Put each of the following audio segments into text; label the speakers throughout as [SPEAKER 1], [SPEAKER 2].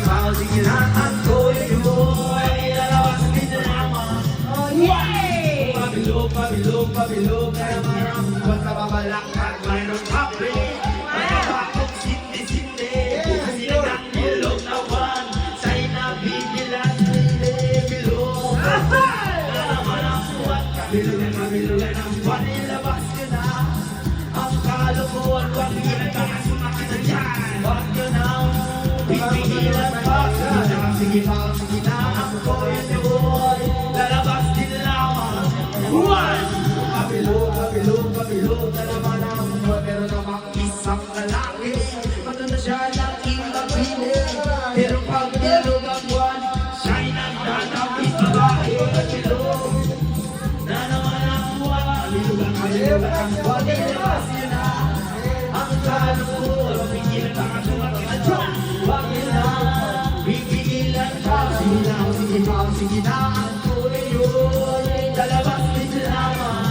[SPEAKER 1] pa, sige na, ako yun. Lalabas din na naman. Pabilog, pabilog, pabilog na naman. Huwag ka babalakad, mayroong kape. May bakong sindi-sindi. Sino ng bilog na one. Sa'y nabibilan, hindi bilog. Na naman ang buwan, kabilugan, kabilugan ang buwan. Ilabas ka na ang kalukuhan. Huwag ginagkakasumakit na dyan. Huwag ka na pipigilan pa. Sige pa, sige na, ako yun. Lalabas din naman. One! Pabilog, pabilog, pabilog na naman ang buwan. Pero namang isang lalaki. Mato na siya ng ingabili. Pero pag bilog ang buwan, siya'y nagtatapit babae. Pabilog na naman ang buwan. Pabilog, pabilog ang buwan. Ilabas yun na ang kalukuhan. Pigilan pa kasumakit na dyan. Huwag yun na pipigilan pa. Sige na, sige pa, sige na, ako yun. Lalabas din naman.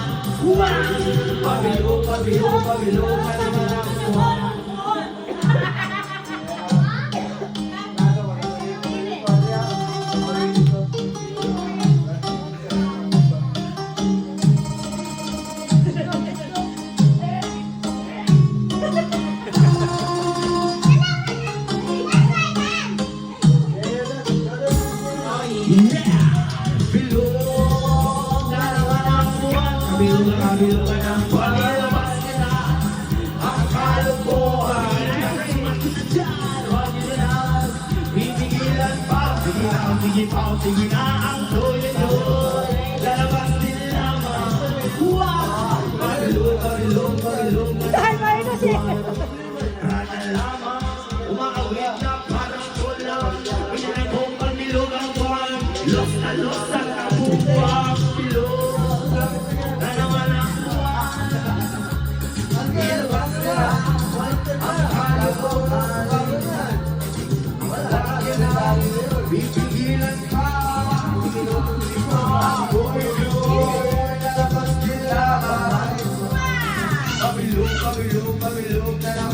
[SPEAKER 1] Pabilog, pabilog, pabilog na naman ang buwan. Bilog na naman ang buwan. Kabilog, kabilog ang buwan. Ilabas ka na ang kalukuhan. Nagkakasumakit na dyan. Huwag yun na pipigilan pa. Sige na, sige pa, sige na ang tuloy-tuloy. Lalabas din naman. Wow! Pabilog, pabilog, pabilog na naman ang buwan. Rana lamang, umaawit na parang kulang. Pinagong pagbilog ang buwan. Los na los ang kabubuang bilog. Na naman ang buwan. Ilabas ka ang kalukuhan. Wala ka na pipigilan pa. Ako yun, lalabas din naman. Pabilog, pabilog, pabilog na naman.